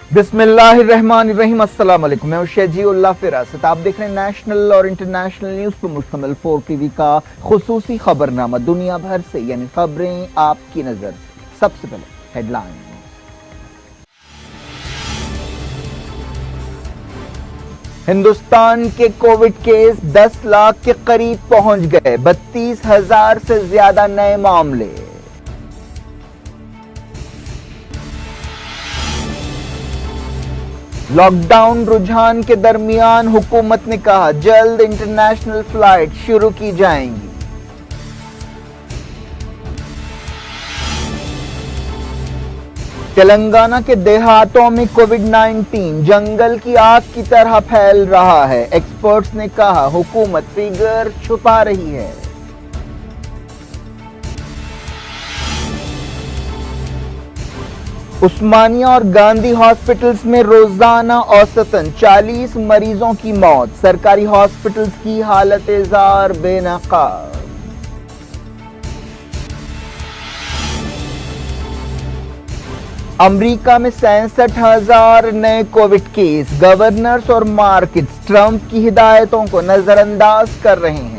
बिस्मिल्लाहिर्रहमानिर्रहीम। अस्सलाम वालेकुम। मैं शजीउल्लाह फिरासत। आप देख रहे हैं नेशनल और इंटरनेशनल न्यूज पर मुश्तमिल 4 टीवी का खुसूसी खबरनामा, दुनिया भर से यानी खबरें आपकी नजर से। सबसे पहले हेडलाइन। हिंदुस्तान के कोविड केस 10 लाख के करीब पहुंच गए, 32,000 से ज्यादा नए मामले। लॉकडाउन रुझान के दरमियान हुकूमत ने कहा जल्द इंटरनेशनल फ्लाइट शुरू की जाएंगी। तेलंगाना के देहातों में कोविड-19 जंगल की आग की तरह फैल रहा है। एक्सपर्ट्स ने कहा हुकूमत फिगर छुपा रही है। उस्मानिया और गांधी हॉस्पिटल्स में रोजाना औसतन 40 मरीजों की मौत। सरकारी हॉस्पिटल्स की हालत जार बेनकाब। अमेरिका में 67,000 नए कोविड केस। गवर्नर्स और मार्केट्स ट्रंप की हिदायतों को नजरअंदाज कर रहे हैं।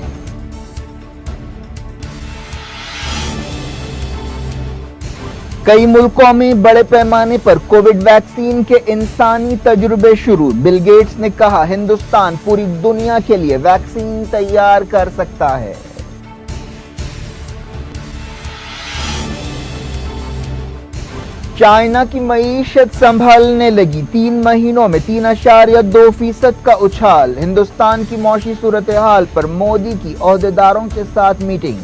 कई मुल्कों में बड़े पैमाने पर कोविड वैक्सीन के इंसानी तजुर्बे शुरू। बिल गेट्स ने कहा हिंदुस्तान पूरी दुनिया के लिए वैक्सीन तैयार कर सकता है। चाइना की मईशत संभलने लगी, 3 महीनों में 3.2% का उछाल। हिंदुस्तान की मौशी सूरत हाल पर मोदी की ओहदेदारों के साथ मीटिंग।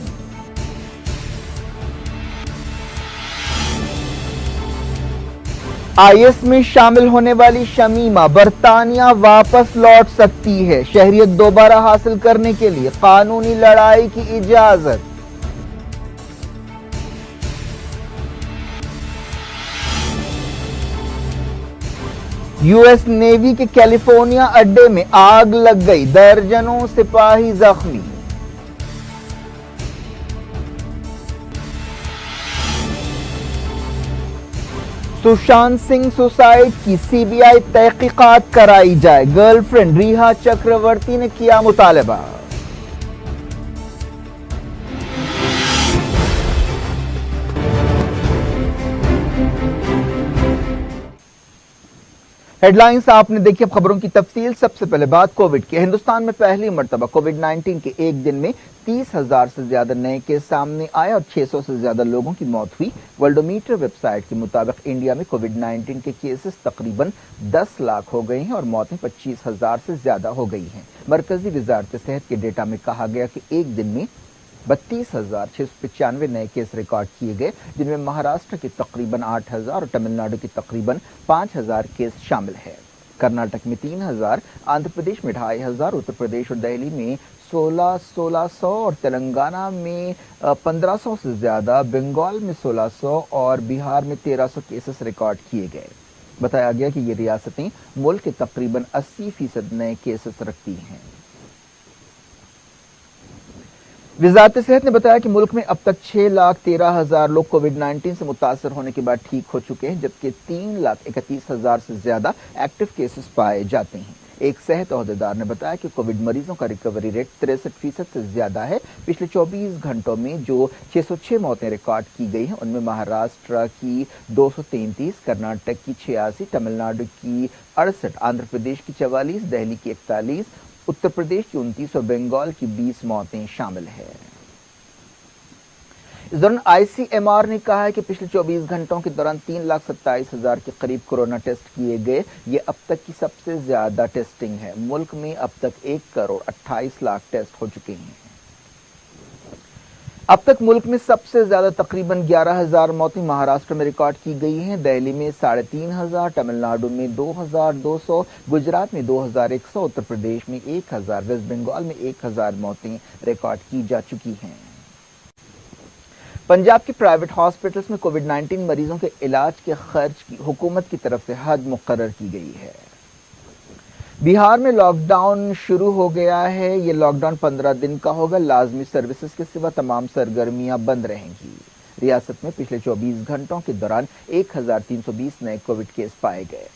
आईएस में शामिल होने वाली शमीमा बरतानिया वापस लौट सकती है। शहरियत दोबारा हासिल करने के लिए कानूनी लड़ाई की इजाजत। यूएस नेवी के कैलिफोर्निया अड्डे में आग लग गई, दर्जनों सिपाही जख्मी। सुशांत सिंह सुसाइड की सीबीआई तहकीकात कराई जाए, गर्लफ्रेंड रिहा चक्रवर्ती ने किया मुतालबा। हेडलाइंस आपने देखी, अब खबरों की तफसील। सबसे पहले बात कोविड की। हिंदुस्तान में पहली मर्तबा कोविड-19 के एक दिन में 30,000 से ज्यादा नए केस सामने आए और 600 से ज्यादा लोगों की मौत हुई। वर्ल्डोमीटर वेबसाइट के मुताबिक इंडिया में कोविड-19 के केसेस तकरीबन 10 लाख हो गए हैं और मौतें 25,000 से ज्यादा हो गई हैं। मरकजी वजारत सेहत के डेटा में कहा गया कि एक दिन में 32,695 नए केस रिकॉर्ड किए गए, जिनमें महाराष्ट्र के तकरीबन 8,000 और तमिलनाडु के तकरीबन 5,000 केस शामिल है। कर्नाटक में 3,000, आंध्र प्रदेश में 2,500, उत्तर प्रदेश और दिल्ली में 1600 और तेलंगाना में 1,500 से ज्यादा, बंगाल में 1,600 और बिहार में 1,300 केसेस रिकॉर्ड किए गए। बताया गया कि ये रियासतें मुल्क के तकरीबन 80% नए केसेस रखती हैं। वजारत सेहत ने बताया कि मुल्क में अब तक 6,13,000 लोग कोविड-19 से मुतासर होने के बाद ठीक हो चुके हैं, जबकि 3,31,000 से ज्यादा एक्टिव केसेस पाए जाते हैं। एक सेहत ओहदेदार ने बताया कि कोविड मरीजों का रिकवरी रेट 63% से ज्यादा है। पिछले 24 घंटों में जो 606 मौतें रिकॉर्ड की गई हैं, उनमें महाराष्ट्र की 233, कर्नाटक की 86, तमिलनाडु की 68, आंध्र प्रदेश की 44, दिल्ली की 41, उत्तर प्रदेश की 29 और बंगाल की 20 मौतें शामिल है। इस दौरान आईसीएमआर ने कहा है कि पिछले 24 घंटों के दौरान 3,27,000 के करीब कोरोना टेस्ट किए गए। ये अब तक की सबसे ज्यादा टेस्टिंग है। मुल्क में अब तक 1,28,00,000 टेस्ट हो चुके हैं। अब तक मुल्क में सबसे ज्यादा तकरीबन 11,000 मौतें महाराष्ट्र में रिकॉर्ड की गई हैं। दिल्ली में 3,500, तमिलनाडु में 2,200, गुजरात में 2,100, उत्तर प्रदेश में 1,000, वेस्ट बंगाल में 1,000 मौतें रिकॉर्ड की जा चुकी हैं। पंजाब के प्राइवेट हॉस्पिटल्स में कोविड-19 मरीजों के इलाज के खर्च की हुकूमत की तरफ से हद मुकर्रर की गई है। बिहार में लॉकडाउन शुरू हो गया है। ये लॉकडाउन 15 दिन का होगा। लाजमी सर्विसेज के सिवा तमाम सरगर्मियां बंद रहेंगी। रियासत में पिछले 24 घंटों के दौरान 1,320 नए कोविड केस पाए गए।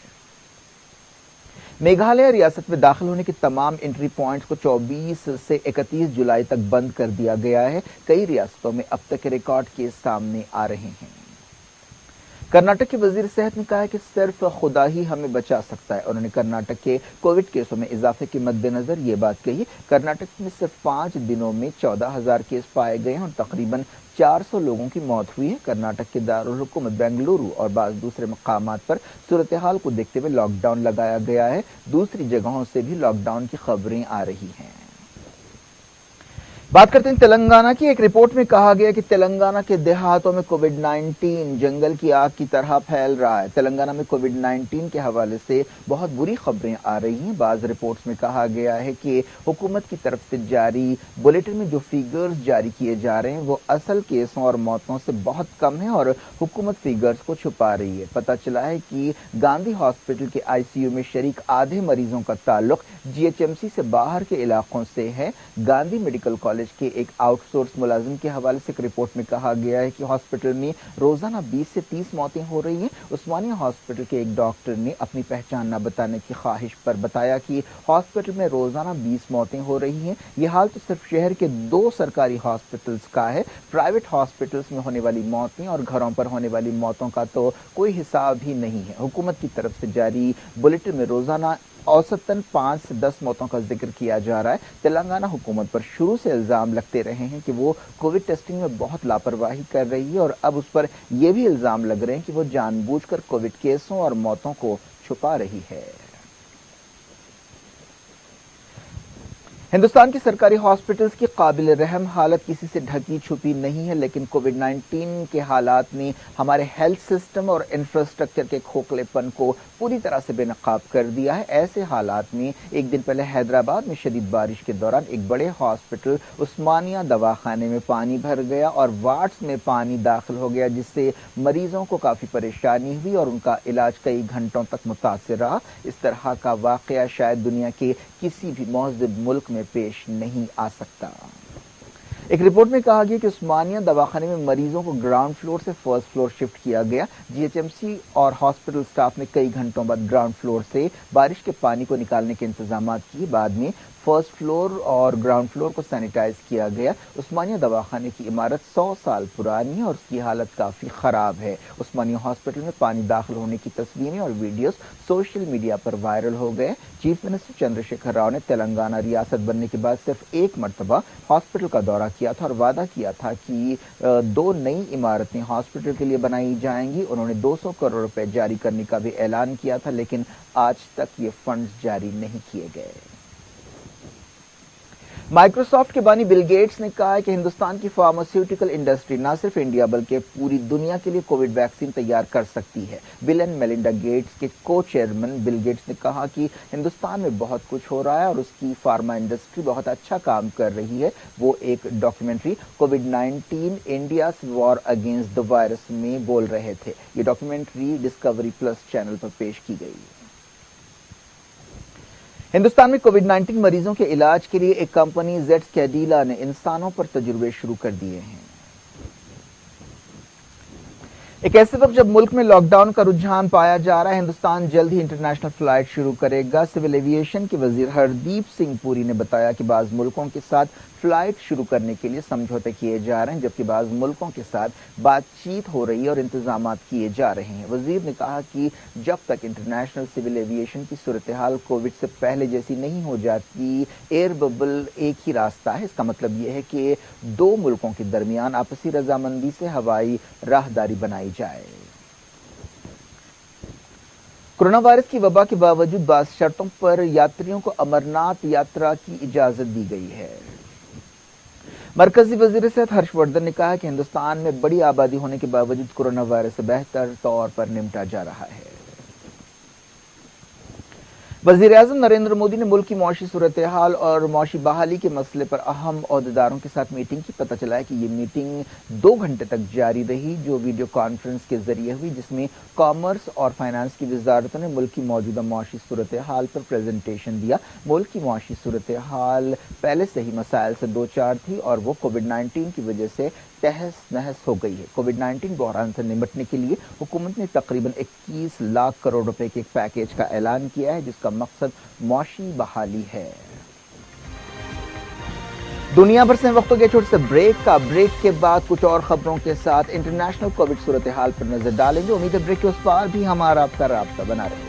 मेघालय रियासत में दाखिल होने के तमाम एंट्री पॉइंट्स को 24 से 31 जुलाई तक बंद कर दिया गया है। कई रियासतों में अब तक रिकॉर्ड केस सामने आ रहे हैं। कर्नाटक के वजीर सेहत ने कहा है कि सिर्फ खुदा ही हमें बचा सकता है। उन्होंने कर्नाटक के कोविड केसों में इजाफे के मद्देनजर ये बात कही। कर्नाटक में सिर्फ 5 दिनों में 14,000 केस पाए गए हैं और तकरीबन 400 लोगों की मौत हुई है। कर्नाटक के दारुल हुकूमत बेंगलुरु और बाज़ दूसरे मकामात पर सूरत हाल को देखते हुए लॉकडाउन लगाया गया है। दूसरी जगहों से भी लॉकडाउन की खबरें आ रही हैं। बात करते हैं तेलंगाना की। एक रिपोर्ट में कहा गया कि तेलंगाना के देहातों में कोविड-19 जंगल की आग की तरह फैल रहा है। तेलंगाना में कोविड-19 के हवाले से बहुत बुरी खबरें आ रही हैं। बाज़ रिपोर्ट्स में कहा गया है कि हुकूमत की तरफ से जारी बुलेटिन में जो फिगर्स जारी किए जा रहे हैं वो असल केसों और मौतों से बहुत कम है और हुकूमत फिगर्स को छुपा रही है। पता चला है कि गांधी हॉस्पिटल के आईसीयू में शरीक आधे मरीजों का ताल्लुक जीएचएमसी से बाहर के इलाकों से है। गांधी मेडिकल कॉलेज के एक आउटसोर्स मुलाजिम के हवाले से एक रिपोर्ट में कहा गया है कि हॉस्पिटल में रोजाना 20 से 30 मौतें हो रही हैं। उस्मानिया हॉस्पिटल के एक डॉक्टर ने अपनी पहचान न बताने की ख्वाहिश पर बताया कि हॉस्पिटल में रोजाना 20 मौतें हो रही हैं। यह हाल तो सिर्फ शहर के 2 सरकारी हॉस्पिटल्स का है। प्राइवेट हॉस्पिटल्स में होने वाली मौतें और घरों पर होने वाली मौतों का तो कोई हिसाब ही नहीं है। हुकूमत की तरफ से जारी बुलेटिन में रोजाना औसतन 5 से 10 मौतों का जिक्र किया जा रहा है। तेलंगाना हुकूमत पर शुरू से इल्जाम लगते रहे हैं कि वो कोविड टेस्टिंग में बहुत लापरवाही कर रही है और अब उस पर यह भी इल्जाम लग रहे हैं कि वो जानबूझकर कोविड केसों और मौतों को छुपा रही है। हिंदुस्तान के सरकारी हॉस्पिटल्स की काबिल रहम हालत किसी से ढकी छुपी नहीं है, लेकिन कोविड-19 के हालात ने हमारे हेल्थ सिस्टम और इंफ्रास्ट्रक्चर के खोखलेपन को पूरी तरह से बेनकाब कर दिया है। ऐसे हालात में एक दिन पहले हैदराबाद में शदीद बारिश के दौरान एक बड़े हॉस्पिटल उस्मानिया दवाखाने में पानी भर गया और वार्ड्स में पानी दाखिल हो गया, जिससे मरीजों को काफ़ी परेशानी हुई और उनका इलाज कई घंटों तक मुतासिर रहा। इस तरह का वाक़या शायद दुनिया के किसी भी महज़ब मुल्क में पेश नहीं आ सकता। एक रिपोर्ट में कहा गया कि उस्मानिया दवाखाने में मरीजों को ग्राउंड फ्लोर से फर्स्ट फ्लोर शिफ्ट किया गया। जीएचएमसी और हॉस्पिटल स्टाफ ने कई घंटों बाद ग्राउंड फ्लोर से बारिश के पानी को निकालने के इंतजाम किए। बाद में फर्स्ट फ्लोर और ग्राउंड फ्लोर को सैनिटाइज किया गया। उस्मानिया दवाखाने की इमारत 100 साल पुरानी है और उसकी हालत काफ़ी ख़राब है। उस्मानिया हॉस्पिटल में पानी दाखिल होने की तस्वीरें और वीडियोस सोशल मीडिया पर वायरल हो गए। चीफ मिनिस्टर चंद्रशेखर राव ने तेलंगाना रियासत बनने के बाद सिर्फ एक मरतबा हॉस्पिटल का दौरा किया था और वादा किया था कि 2 नई इमारतें हॉस्पिटल के लिए बनाई जाएंगी। उन्होंने 200 करोड़ रुपए जारी करने का भी ऐलान किया था, लेकिन आज तक ये फंड्स जारी नहीं किए गए। माइक्रोसॉफ्ट के बानी बिल गेट्स ने कहा है कि हिंदुस्तान की फार्मास्यूटिकल इंडस्ट्री न सिर्फ इंडिया बल्कि पूरी दुनिया के लिए कोविड वैक्सीन तैयार कर सकती है। बिल एंड मेलिंडा गेट्स के को चेयरमैन बिल गेट्स ने कहा कि हिंदुस्तान में बहुत कुछ हो रहा है और उसकी फार्मा इंडस्ट्री बहुत अच्छा काम कर रही है। वो एक documentary covid India's war against the virus में बोल रहे थे। ये डॉक्यूमेंट्री डिस्कवरी प्लस चैनल पर पेश की गई। हिंदुस्तान में कोविड-19 मरीजों के इलाज के लिए एक कंपनी जेड्स कैडिला ने इंसानों पर तजुर्बे शुरू कर दिए हैं। एक ऐसे वक्त जब मुल्क में लॉकडाउन का रुझान पाया जा रहा है, हिंदुस्तान जल्द ही इंटरनेशनल फ्लाइट शुरू करेगा। सिविल एविएशन के वजीर हरदीप सिंह पुरी ने बताया कि बाज़ मुल्कों के साथ फ्लाइट शुरू करने के लिए समझौते किए जा रहे हैं, जबकि बाज़ मुल्कों के साथ बातचीत हो रही है और इंतजाम किए जा रहे हैं। वजीर ने कहा कि जब तक इंटरनेशनल सिविल एविएशन की सूरत हाल कोविड से पहले जैसी नहीं हो जाती, एयर बबल एक ही रास्ता है। इसका मतलब यह है कि 2 मुल्कों के दरमियान आपसी रजामंदी से हवाई राहदारी बनाई जाए। कोरोना वायरस की वबा के बावजूद बाज़ शर्तों पर यात्रियों को अमरनाथ यात्रा की इजाजत दी गई है। मरकजी वजीर सेहत हर्षवर्धन ने कहा कि हिंदुस्तान में बड़ी आबादी होने के बावजूद कोरोना वायरस से बेहतर तौर पर निपटा जा रहा है। वज़ीर-ए-आज़म नरेंद्र मोदी ने मुल्क की मौशी सूरत हाल और मौशी बहाली के मसले पर अहम ओहदेदारों के साथ मीटिंग की। पता चला है कि ये मीटिंग 2 घंटे तक जारी रही, जो वीडियो कॉन्फ्रेंस के जरिए हुई, जिसमें कॉमर्स और फाइनेंस की वजारतों ने मुल्क की मौजूदा मौशी सूरत हाल पर प्रेजेंटेशन दिया। मुल्क की मौशी सूरत हाल पहले से ही मसाइल से 2-4 थी और वो कोविड-19 की वजह से تہس نہس ہو گئی ہے۔ کووڈ 19 بحران سے نمٹنے کے لیے حکومت نے تقریباً 21 لاکھ کروڑ روپے کے ایک پیکیج کا اعلان کیا ہے، جس کا مقصد معاشی بحالی ہے۔ دنیا بھر سے وقتوں کے چھوٹے سے بریک کے بعد کچھ اور خبروں کے ساتھ انٹرنیشنل کووڈ صورتحال پر نظر ڈالیں گے۔ امید ہے بریک کے اس پار بھی ہمارا آپ کا رابطہ بنا رہے گا۔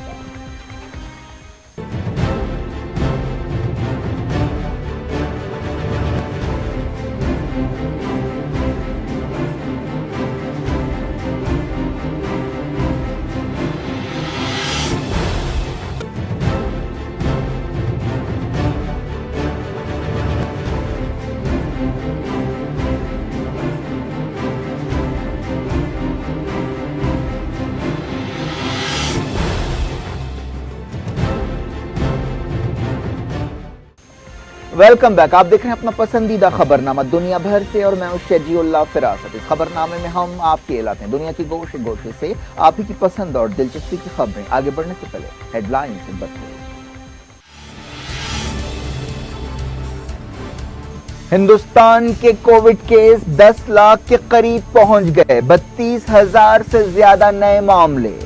ویلکم بیک، آپ دیکھ رہے ہیں اپنا پسندیدہ خبرنامہ دنیا بھر سے، اور میں ہوں شجی اللہ فراست۔ اس خبرنامے میں ہم آپ کے لاتے ہیں دنیا کی گوشے گوشے سے آپ ہی کی پسند اور دلچسپی کی خبریں۔ آگے بڑھنے سے پہلے ہیڈ لائن سے بتائیں۔ ہندوستان کے کووڈ کیس 10 لاکھ کے قریب پہنچ گئے، 32,000 سے زیادہ نئے معاملے۔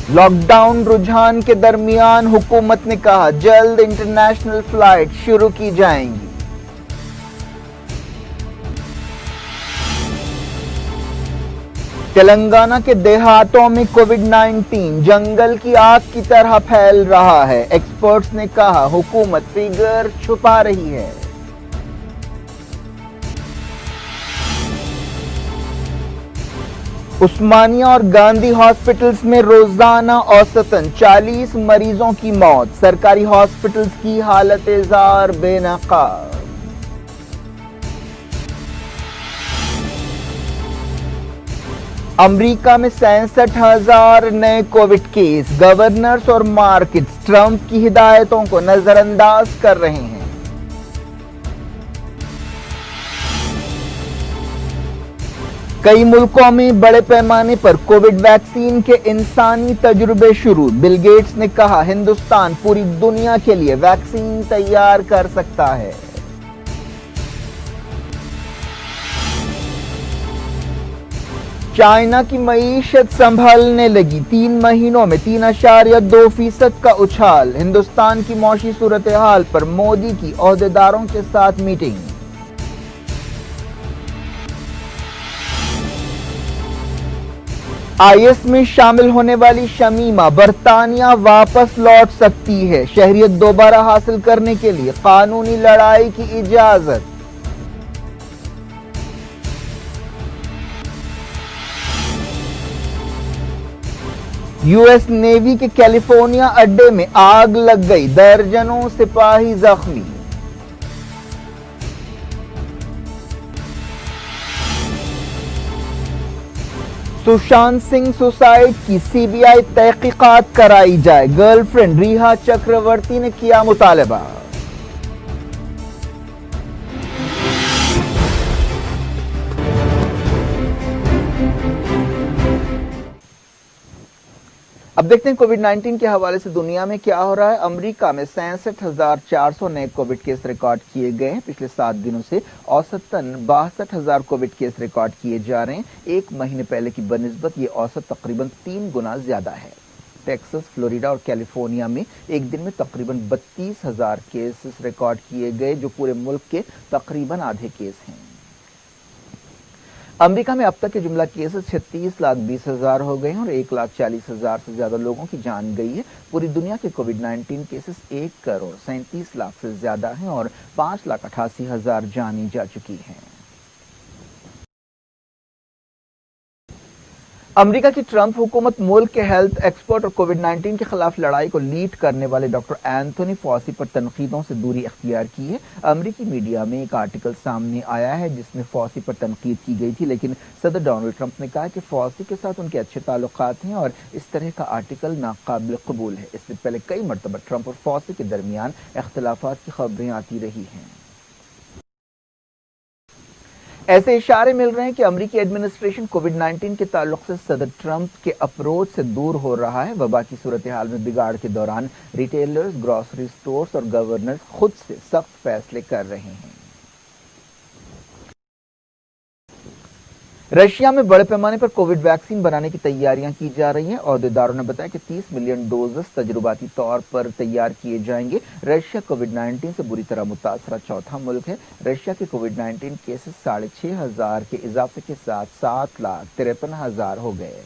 لاک ڈاؤن رجحان کے درمیان حکومت نے کہا جلد انٹرنیشنل فلائٹ شروع کی جائیں گی۔ تلنگانہ کے دیہاتوں میں کووڈ 19 جنگل کی آگ کی طرح پھیل رہا ہے، ایکسپرٹس نے کہا حکومت فگر چھپا رہی ہے۔ عثمانیہ اور گاندھی ہاسپٹلز میں روزانہ اوسطاً 40 مریضوں کی موت، سرکاری ہاسپٹلز کی حالت زار بے نقاب۔ امریکہ میں 66,000 نئے کووڈ کیس، گورنرز اور مارکیٹس ٹرمپ کی ہدایتوں کو نظر انداز کر رہے ہیں۔ کئی ملکوں میں بڑے پیمانے پر کووڈ ویکسین کے انسانی تجربے شروع، بل گیٹس نے کہا ہندوستان پوری دنیا کے لیے ویکسین تیار کر سکتا ہے۔ چائنا کی معیشت سنبھلنے لگی، 3 مہینوں میں 3.2% کا اچھال، ہندوستان کی معاشی صورتحال پر مودی کی عہدیداروں کے ساتھ میٹنگ۔ آئی ایس میں شامل ہونے والی شمیمہ برطانیہ واپس لوٹ سکتی ہے، شہریت دوبارہ حاصل کرنے کے لیے قانونی لڑائی کی اجازت۔ یو ایس نیوی کے کیلیفورنیا اڈے میں آگ لگ گئی، درجنوں سپاہی زخمی۔ سشانت سنگھ سوسائڈ کی سی بی آئی تحقیقات کرائی جائے، گرل فرینڈ ریحا چکرورتی نے کیا مطالبہ۔ اب دیکھتے ہیں کووڈ 19 کے حوالے سے دنیا میں کیا ہو رہا ہے۔ امریکہ میں 66,400 نئے کووڈ کیس ریکارڈ کیے گئے ہیں، پچھلے 7 دنوں سے اوسطاً 62,000 کووڈ کیس ریکارڈ کیے جا رہے ہیں، ایک مہینے پہلے کی بنسبت یہ اوسط تقریباً 3 گنا زیادہ ہے۔ ٹیکساس، فلوریڈا اور کیلیفورنیا میں ایک دن میں تقریباً 32,000 کیسز ریکارڈ کیے گئے، جو پورے ملک کے تقریباً آدھے کیس ہیں۔ امریکہ میں اب تک کے جملہ کیسز 36,20,000 ہو گئے ہیں اور 1,40,000 سے زیادہ لوگوں کی جان گئی ہے۔ پوری دنیا کے کووڈ 19 کیسز 1,37,00,000 سے زیادہ ہیں اور 5,88,000 جانی جا چکی ہیں۔ امریکہ کی ٹرمپ حکومت ملک کے ہیلتھ ایکسپرٹ اور کووڈ 19 کے خلاف لڑائی کو لیڈ کرنے والے ڈاکٹر اینتھونی فاؤسی پر تنقیدوں سے دوری اختیار کی ہے۔ امریکی میڈیا میں ایک آرٹیکل سامنے آیا ہے جس میں فاؤسی پر تنقید کی گئی تھی، لیکن صدر ڈونلڈ ٹرمپ نے کہا کہ فاؤسی کے ساتھ ان کے اچھے تعلقات ہیں اور اس طرح کا آرٹیکل ناقابل قبول ہے۔ اس سے پہلے کئی مرتبہ ٹرمپ اور فاؤسی کے درمیان اختلافات کی خبریں آتی رہی ہیں۔ ऐसे इशारे मिल रहे हैं कि अमेरिकी एडमिनिस्ट्रेशन कोविड-19 के ताल्लुक से सदर ट्रंप के अप्रोच से दूर हो रहा है। वबा की सूरत हाल में बिगाड़ के दौरान रिटेलर्स, ग्रोसरी स्टोर्स और गवर्नर्स खुद से सख्त फैसले कर रहे हैं। रशिया में बड़े पैमाने पर कोविड वैक्सीन बनाने की तैयारियां की जा रही हैं। अहदेदारों ने बताया कि 30 मिलियन डोजेस तजुर्बाती तौर पर तैयार किए जाएंगे। रशिया कोविड-19 से बुरी तरह मुतासरा चौथा मुल्क है। रशिया के कोविड-19 केसेस 6,500 के इजाफे के साथ 7,53,000 हो गए।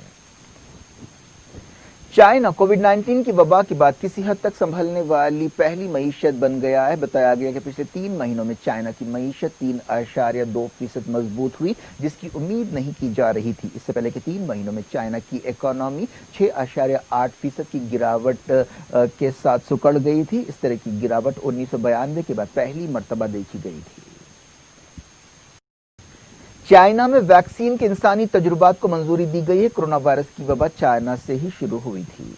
चाइना कोविड-19 की वबा के बाद किसी हद तक संभलने वाली पहली मईशत बन गया है। बताया गया कि पिछले 3 महीनों में चाइना की मईशत 3.2% मजबूत हुई, जिसकी उम्मीद नहीं की जा रही थी। इससे पहले के 3 महीनों में चाइना की इकोनॉमी 6.8% की गिरावट के साथ सुकड़ गई थी। इस तरह की गिरावट 1992 के बाद पहली मर्तबा देखी गई थी। चाइना में वैक्सीन के इंसानी तजुर्बात को मंजूरी दी गई है। कोरोना वायरस की वबा चाइना से ही शुरू हुई थी।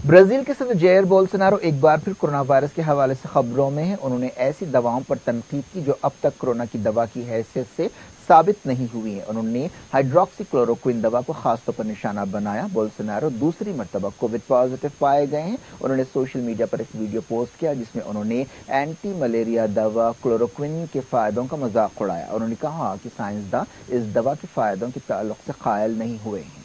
ब्राजील के सदर जायर बोल्सोनारो एक बार फिर कोरोना वायरस के हवाले से खबरों में हैं। उन्होंने ऐसी दवाओं पर तनकीद की जो अब तक कोरोना की दवा की हैसियत से साबित नहीं हुई है। उन्होंने हाइड्रोक्सीक्लोरोक्विन दवा को खासतौर पर निशाना बनाया। बोल्सोनारो दूसरी मर्तबा कोविड पॉजिटिव पाए गए हैं। उन्होंने सोशल मीडिया पर एक वीडियो पोस्ट किया जिसमें उन्होंने एंटी मलेरिया दवा क्लोरोक्विन के फायदों का मजाक उड़ाया। उन्होंने कहा कि साइंसदान इस दवा के फायदों के ताल्लुक से कायल नहीं हुए हैं।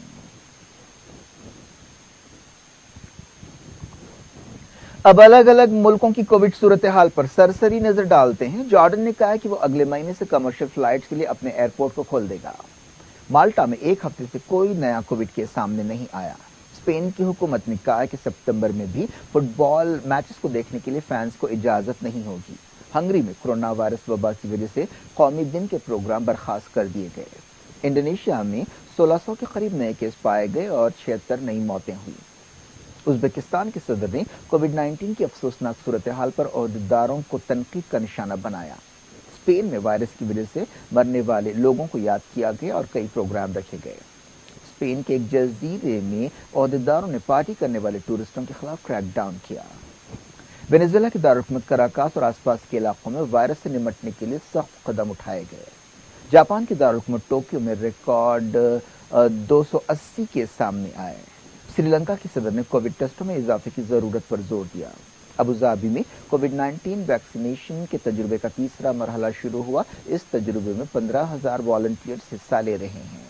अब अलग अलग मुल्कों की कोविड सूरत हाल पर सरसरी नजर डालते हैं। जॉर्डन ने कहा है कि वो अगले महीने से कमर्शियल फ्लाइट्स के लिए अपने एयरपोर्ट को खोल देगा। माल्टा में एक हफ्ते से कोई नया कोविड केस सामने नहीं आया। स्पेन की हुकूमत ने कहा है कि सितंबर में भी फुटबॉल मैचेस को देखने के लिए फैंस को इजाजत नहीं होगी। हंगरी में कोरोना वायरस वबा की वजह से कौमी दिन के प्रोग्राम बर्खास्त कर दिए गए। इंडोनेशिया में 1600 के करीब नए केस पाए गए और 76 नई मौतें हुई। उज्बेकिस्तान के सदर ने कोविड-19 की अफसोसनाक सूरत हाल पर अहदेदारों को तनकीद का निशाना बनाया। स्पेन में वायरस की वजह से मरने वाले लोगों को याद किया गया और कई प्रोग्राम रखे गए। स्पेन के एक जजीरे में अहदेदारों ने पार्टी करने वाले टूरिस्टों के खिलाफ क्रैकडाउन किया। वेनेजुएला के दारुलहुकूमत कराकास और आसपास के इलाकों में वायरस से निपटने के लिए सख्त कदम उठाए गए। जापान के दारुलहुकूमत टोक्यो में रिकॉर्ड 280 केस सामने आए। श्रीलंका के सदर ने कोविड टेस्टों में इजाफे की जरूरत पर जोर दिया। अबुधाबी में कोविड-19 वैक्सीनेशन के तजुर्बे का तीसरा मरहला शुरू हुआ। इस तजुर्बे में 15,000 वॉलंटियर्स हिस्सा ले रहे हैं।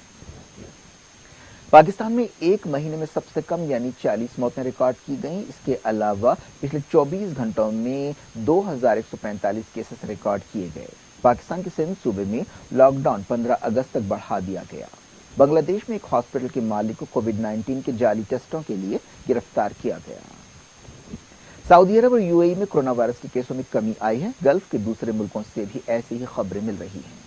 पाकिस्तान में एक महीने में सबसे कम यानी 40 मौतें रिकॉर्ड की गईं। इसके अलावा पिछले 24 घंटों में 2,145 केसेस रिकॉर्ड किए गए। पाकिस्तान के सिंध सूबे में लॉकडाउन 15 अगस्त तक बढ़ा दिया गया। बांग्लादेश में एक हॉस्पिटल के मालिक को कोविड-19 के जाली टेस्टों के लिए गिरफ्तार किया गया। सऊदी अरब और यूएई में कोरोना वायरस के केसों में कमी आई है। गल्फ के दूसरे मुल्कों से भी ऐसी ही खबरें मिल रही हैं।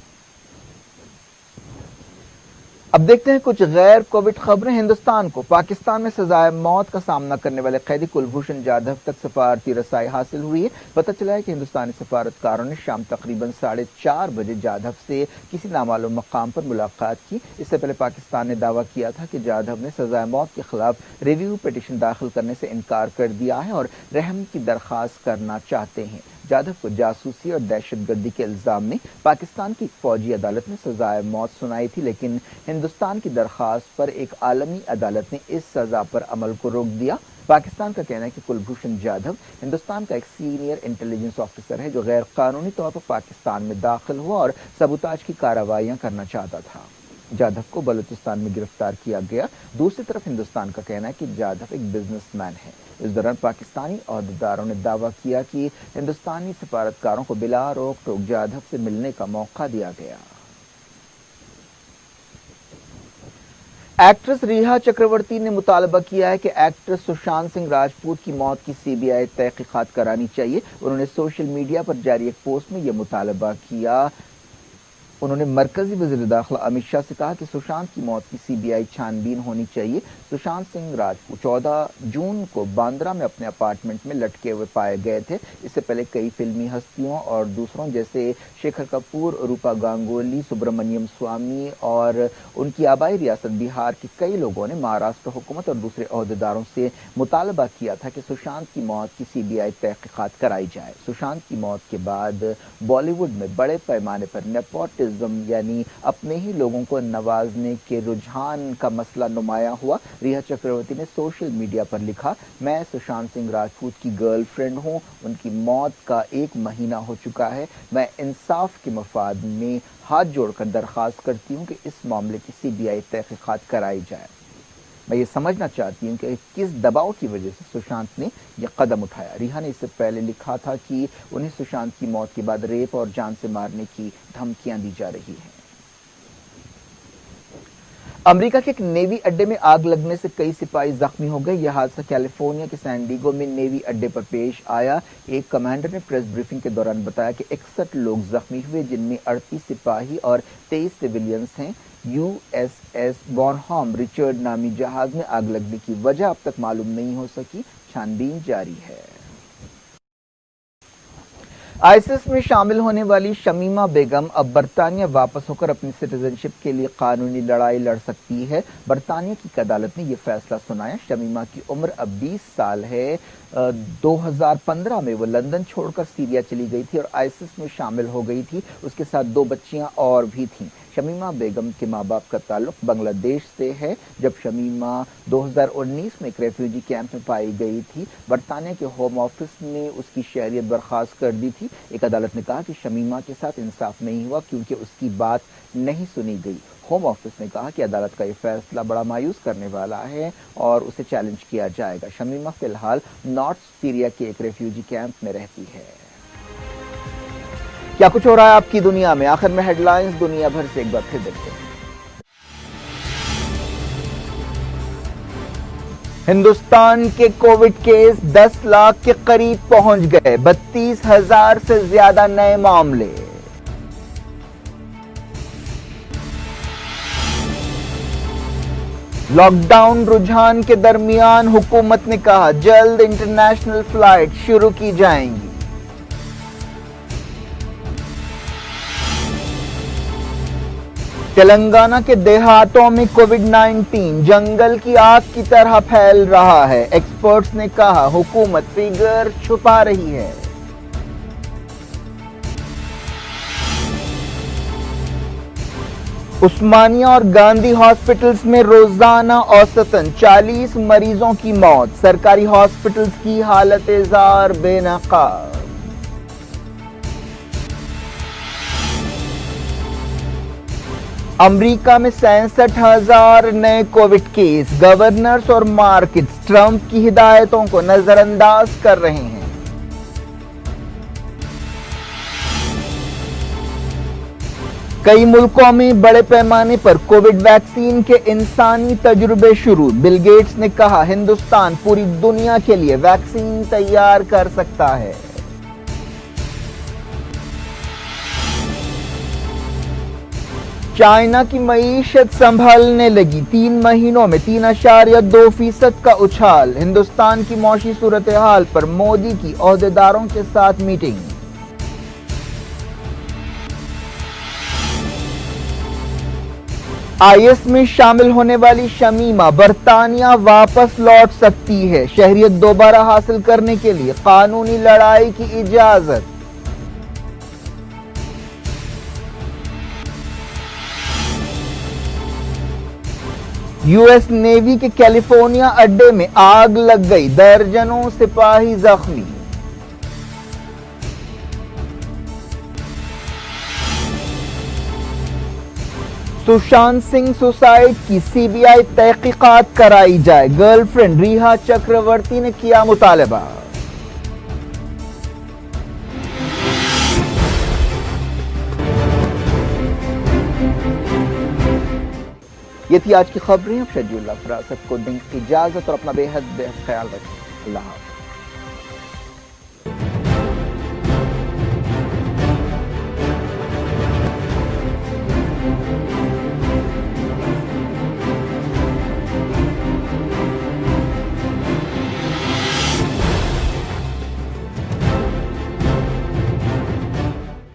अब देखते हैं कुछ गैर कोविड खबरें। हिंदुस्तान को पाकिस्तान में सजाए मौत का सामना करने वाले कैदी कुलभूषण जाधव तक सफारती रसाई हासिल हुई है। पता चला है कि हिंदुस्तानी सफारतकारों ने शाम तकरीबन 4:30 बजे जाधव से किसी नामालूम मकाम पर मुलाकात की। इससे पहले पाकिस्तान ने दावा किया था कि जाधव ने सजाए मौत के खिलाफ रिव्यू पिटीशन दाखिल करने से इनकार कर दिया है और रहम की दरखास्त करना चाहते हैं। जाधव को जासूसी और दहशतगर्दी के इल्जाम में पाकिस्तान की फौजी अदालत ने सजाए मौत सुनाई थी, लेकिन हिंदुस्तान की दरखास्त पर एक आलमी अदालत ने इस सजा पर अमल को रोक दिया। पाकिस्तान का कहना है कि कुलभूषण जाधव हिंदुस्तान का एक सीनियर इंटेलिजेंस ऑफिसर है जो गैर कानूनी तौर पर पाकिस्तान में दाखिल हुआ और सबूताज की कार्रवाइयां करना चाहता था। जाधव को बलूचिस्तान में गिरफ्तार किया गया। दूसरी तरफ हिंदुस्तान का कहना है कि जाधव एक बिजनेसमैन है। इस दौरान पाकिस्तानी अहदेदारों ने दावा किया कि हिंदुस्तानी सफारतकारों को बिला रोक टोक जाधव से मिलने का मौका दिया गया। एक्ट्रेस रिहा चक्रवर्ती ने मुतालबा किया है कि एक्टर सुशांत सिंह राजपूत की मौत की सीबीआई तहकीकात करानी चाहिए। उन्होंने सोशल मीडिया पर जारी एक पोस्ट में यह मुतालबा किया। انہوں نے مرکزی وزیر داخلہ امت شاہ سے کہا کہ سشانت کی موت کی CBI چھانبین ہونی چاہیے۔ سشانت سنگھ راجپوت 14 جون کو باندرا میں اپنے اپارٹمنٹ میں لٹکے ہوئے پائے گئے تھے۔ اس سے پہلے کئی فلمی ہستیوں اور دوسروں جیسے شیکھر کپور، روپا گانگولی، سبرامنیم سوامی اور ان کی آبائی ریاست بہار کے کئی لوگوں نے مہاراشٹر حکومت اور دوسرے عہدیداروں سے مطالبہ کیا تھا کہ سشانت کی موت کی CBI تحقیقات کرائی جائے۔ سشانت کی موت کے بعد بالی ووڈ میں بڑے پیمانے پر نیپوٹزم یعنی اپنے ہی لوگوں کو نوازنے کے رجحان کا مسئلہ نمایاں ہوا۔ ریحا چکرورتی نے سوشل میڈیا پر لکھا، میں سشانت سنگھ راجپوت کی گرل فرینڈ ہوں، ان کی موت کا 1 مہینہ ہو چکا ہے۔ میں انصاف کے مفاد میں ہاتھ جوڑ کر درخواست کرتی ہوں کہ اس معاملے کی CBI تحقیقات کرائی جائے۔ میں یہ سمجھنا چاہتی ہوں کہ کس دباؤ کی وجہ سے سشانت نے یہ قدم اٹھایا۔ ریحا نے اس سے پہلے لکھا تھا کہ انہیں سشانت کی موت کے بعد ریپ اور جان سے مارنے کی دھمکیاں دی جا رہی ہیں۔ امریکہ کے ایک نیوی اڈے میں آگ لگنے سے کئی سپاہی زخمی ہو گئے۔ یہ حادثہ کیلیفورنیا کے سین ڈیگو میں نیوی اڈے پر پیش آیا۔ ایک کمانڈر نے پریس بریفنگ کے دوران بتایا کہ 61 لوگ زخمی ہوئے، جن میں 38 سپاہی اور 23 سویلینز ہیں۔ USS بورنہام رچرڈ نامی جہاز میں آگ لگنے کی وجہ اب تک معلوم نہیں ہو سکی، چھانبین جاری ہے۔ ISIS میں شامل ہونے والی شمیمہ بیگم اب برطانیہ واپس ہو کر اپنی سٹیزن شپ کے لیے قانونی لڑائی لڑ سکتی ہے۔ برطانیہ کی ایک عدالت نے یہ فیصلہ سنایا۔ شمیمہ کی عمر اب 20 سال ہے۔ 2015 میں وہ لندن چھوڑ کر سیریا چلی گئی تھی اور ISIS میں شامل ہو گئی تھی۔ اس کے ساتھ 2 بچیاں اور بھی تھیں۔ شمیمہ بیگم کے ماں باپ کا تعلق بنگلہ دیش سے ہے۔ جب شمیمہ 2019 میں ایک ریفیوجی کیمپ میں پائی گئی تھی، برطانیہ کے ہوم آفس نے اس کی شہریت برخاست کر دی تھی۔ ایک عدالت نے کہا کہ شمیمہ کے ساتھ انصاف نہیں ہوا کیونکہ اس کی بات نہیں سنی گئی۔ ہوم آفس نے کہا کہ عدالت کا یہ فیصلہ بڑا مایوس کرنے والا ہے اور اسے چیلنج کیا جائے گا۔ شمیمہ فی الحال نارتھ سیریا کے ایک ریفیوجی کیمپ میں رہتی ہے۔ کیا کچھ ہو رہا ہے آپ کی دنیا میں؟ آخر میں ہیڈ لائنز دنیا بھر سے ایک بار پھر دیکھتے ہیں۔ ہندوستان کے کووڈ کیس 10 لاکھ کے قریب پہنچ گئے، 32,000 سے زیادہ نئے معاملے۔ لاک ڈاؤن رجحان کے درمیان حکومت نے کہا جلد انٹرنیشنل فلائٹ شروع کی جائیں گی۔ تلنگانہ کے دیہاتوں میں کووڈ-19 جنگل کی آگ کی طرح پھیل رہا ہے۔ ایکسپرٹس نے کہا حکومت فگر چھپا رہی ہے۔ عثمانیہ اور گاندھی ہاسپٹلز میں روزانہ اوسطاً 40 مریضوں کی موت، سرکاری ہاسپٹلز کی حالت زار بے نقاب۔ امریکہ میں 66,000 نئے کووڈ کیس، گورنرز اور مارکیٹس ٹرمپ کی ہدایتوں کو نظر انداز کر رہے ہیں۔ کئی ملکوں میں بڑے پیمانے پر کووڈ ویکسین کے انسانی تجربے شروع، بل گیٹس نے کہا ہندوستان پوری دنیا کے لیے ویکسین تیار کر سکتا ہے۔ چائنا کی معیشت سنبھلنے لگی، 3 مہینوں میں 3.2% کا اچھال، ہندوستان کی معاشی صورتحال پر مودی کی عہدیداروں کے ساتھ میٹنگ۔ IS میں شامل ہونے والی شمیمہ برطانیہ واپس لوٹ سکتی ہے، شہریت دوبارہ حاصل کرنے کے لیے قانونی لڑائی کی اجازت۔ US نیوی کے کیلیفورنیا اڈے میں آگ لگ گئی، درجنوں سپاہی زخمی۔ سشانت سنگھ سوسائڈ کی CBI تحقیقات کرائی جائے، گرل فرینڈ ریحا چکرورتی نے کیا مطالبہ۔ یہ تھی آج کی خبریں۔ اب شجی اللہ فراست کو دیں اجازت اور اپنا بے حد خیال رکھیں۔ اللہ حافظ۔